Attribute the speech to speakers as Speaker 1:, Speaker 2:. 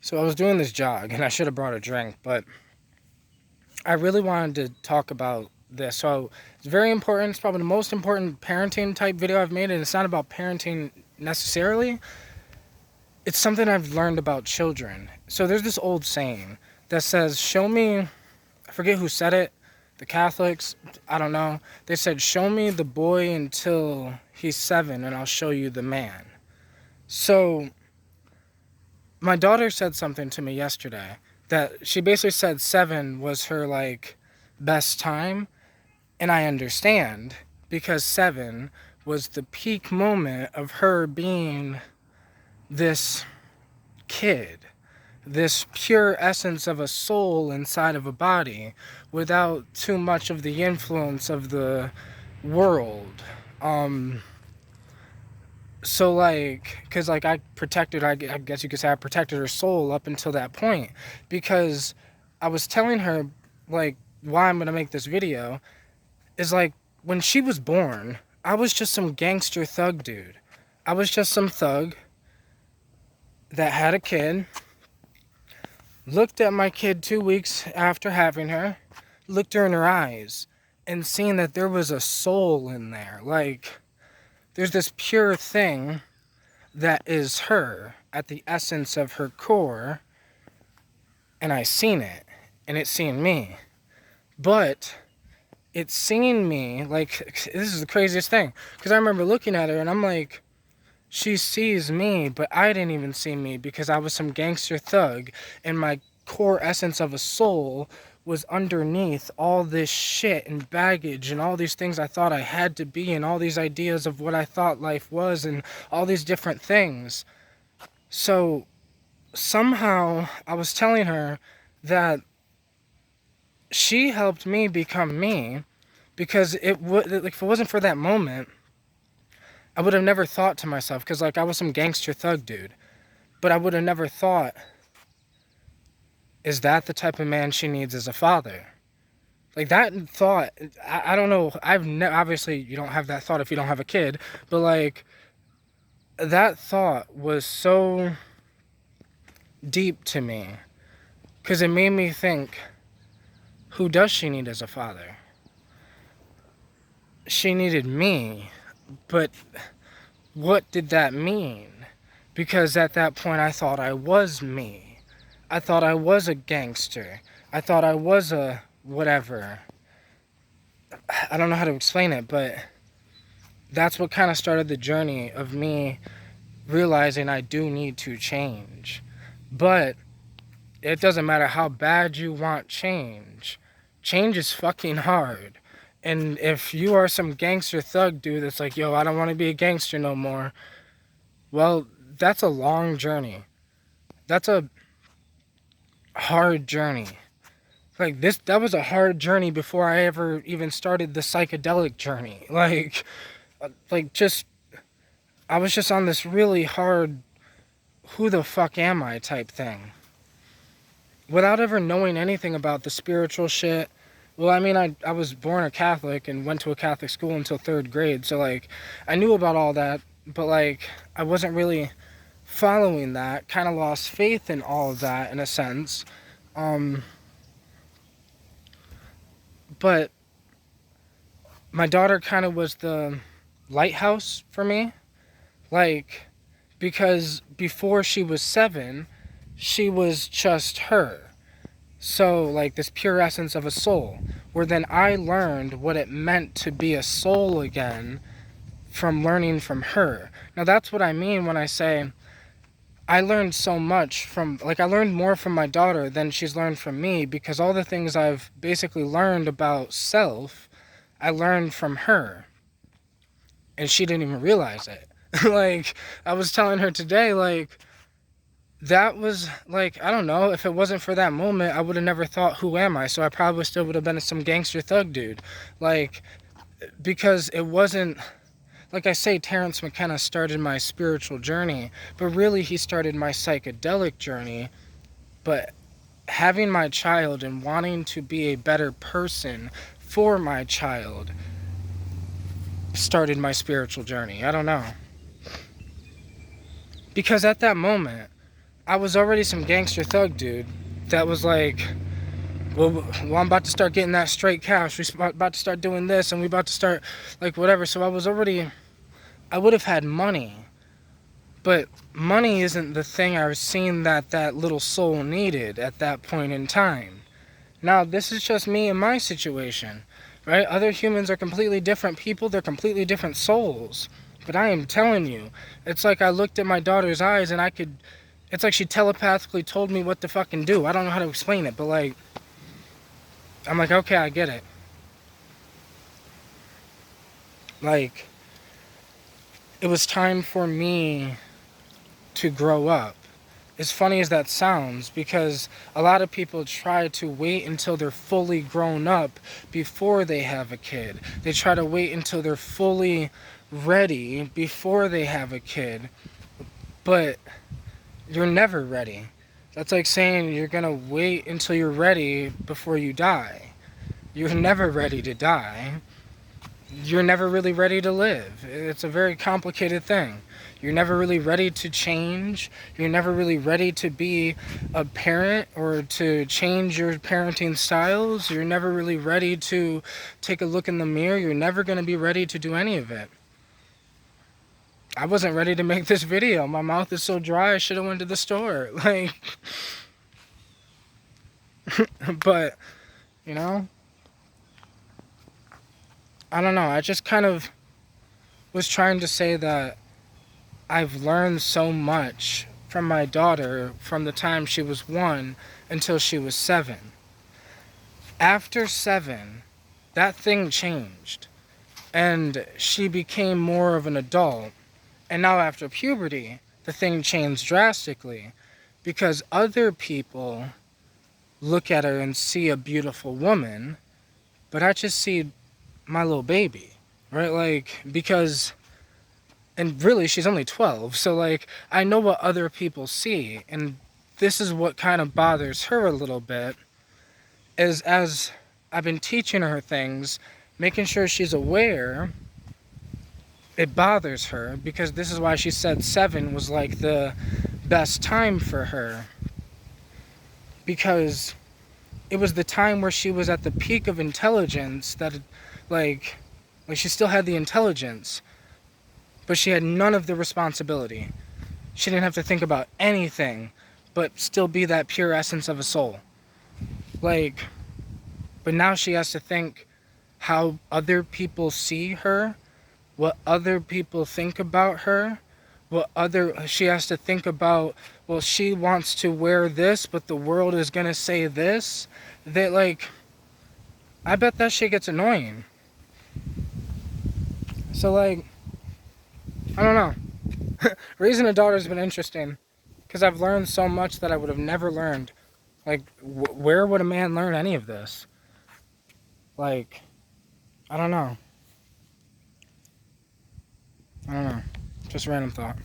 Speaker 1: So I was doing this jog, and I should have brought a drink, but I really wanted to talk about this. So it's very important. It's probably the most important parenting type video I've made, and it's not about parenting necessarily. It's something I've learned about children. So there's this old saying that says, "Show me," I forget who said it, the Catholics, I don't know. They said, "Show me the boy until he's 7, and I'll show you the man." So my daughter said something to me yesterday that she basically said 7 was her like best time, and I understand because 7 was the peak moment of her being this kid, this pure essence of a soul inside of a body without too much of the influence of the world. um so like, because like I guess you could say I protected her soul up until that point, because I was telling her, like, why I'm gonna make this video is like, when she was born, I was just some gangster thug dude. I was just some thug that had a kid, looked at my kid 2 weeks after having her, looked her in her eyes, and seen that there was a soul in there. Like, there's this pure thing that is her at the essence of her core, and I seen it, and it's seen me. But it's seen me, like, this is the craziest thing, because I remember looking at her and I'm like, she sees me, but I didn't even see me because I was some gangster thug, and my core essence of a soul was underneath all this shit and baggage and all these things I thought I had to be, and all these ideas of what I thought life was, and all these different things. So somehow I was telling her that she helped me become me, because it would, like, if it wasn't for that moment, I would have never thought to myself, because like I was some gangster thug dude, but I would have never thought, is that the type of man she needs as a father? Like, that thought, I don't know. Obviously you don't have that thought if you don't have a kid, but like, that thought was so deep to me, because it made me think, who does she need as a father? She needed me, but what did that mean? Because at that point I thought I was me. I thought I was a gangster. I thought I was a whatever. I don't know how to explain it, but that's what kind of started the journey of me realizing I do need to change. But it doesn't matter how bad you want change. Change is fucking hard. And if you are some gangster thug dude that's like, yo, I don't want to be a gangster no more, well, that's a long journey. That's a hard journey. Like, that was a hard journey before I ever even started the psychedelic journey. Just, I was just on this really hard, who the fuck am I type thing, without ever knowing anything about the spiritual shit. Well, I mean, I was born a Catholic and went to a Catholic school until 3rd grade, so like, I knew about all that, but like, I wasn't really following that, kind of lost faith in all of that in a sense. Um, but my daughter kind of was the lighthouse for me, like, because before she was 7, she was just her. So, like, this pure essence of a soul, where then I learned what it meant to be a soul again from learning from her. Now, that's what I mean when I say I learned so much from, like, I learned more from my daughter than she's learned from me, because all the things I've basically learned about self, I learned from her, and she didn't even realize it. Like, I was telling her today, like, that was, like, I don't know, if it wasn't for that moment, I would have never thought, who am I? So I probably still would have been some gangster thug dude. Like, because it wasn't, like I say, Terrence McKenna started my spiritual journey, but really he started my psychedelic journey. But having my child and wanting to be a better person for my child started my spiritual journey. I don't know. Because at that moment, I was already some gangster thug dude that was like, well, I'm about to start getting that straight cash. We're about to start doing this, and we about to start, like, whatever. So I would have had money. But money isn't the thing I was seeing that little soul needed at that point in time. Now, this is just me and my situation, right? Other humans are completely different people. They're completely different souls. But I am telling you, it's like I looked at my daughter's eyes and it's like she telepathically told me what to fucking do. I don't know how to explain it, but like, I'm like, okay, I get it. Like, it was time for me to grow up. As funny as that sounds, because a lot of people try to wait until they're fully grown up before they have a kid. They try to wait until they're fully ready before they have a kid. But you're never ready. That's like saying you're gonna wait until you're ready before you die. You're never ready to die. You're never really ready to live. It's a very complicated thing. You're never really ready to change. You're never really ready to be a parent or to change your parenting styles. You're never really ready to take a look in the mirror. You're never going to be ready to do any of it. I wasn't ready to make this video. My mouth is so dry I should have went to the store. Like, but, you know, I don't know. I just kind of was trying to say that I've learned so much from my daughter from the time she was 1 until she was 7. After 7, that thing changed and she became more of an adult. And now after puberty, the thing changed drastically because other people look at her and see a beautiful woman, but I just see my little baby, right? Like, because, and really she's only 12, so like I know what other people see, and this is what kind of bothers her a little bit, is as I've been teaching her things, making sure she's aware, it bothers her, because this is why she said 7 was like the best time for her, because it was the time where she was at the peak of intelligence, that like she still had the intelligence, but she had none of the responsibility. She didn't have to think about anything, but still be that pure essence of a soul. Like, but now she has to think how other people see her, what other people think about her, she has to think about, well, she wants to wear this, but the world is gonna say this. That, like, I bet that shit gets annoying. So, like, I don't know. Raising a daughter's been interesting because I've learned so much that I would have never learned. Like, where would a man learn any of this? Like, I don't know. Just a random thought.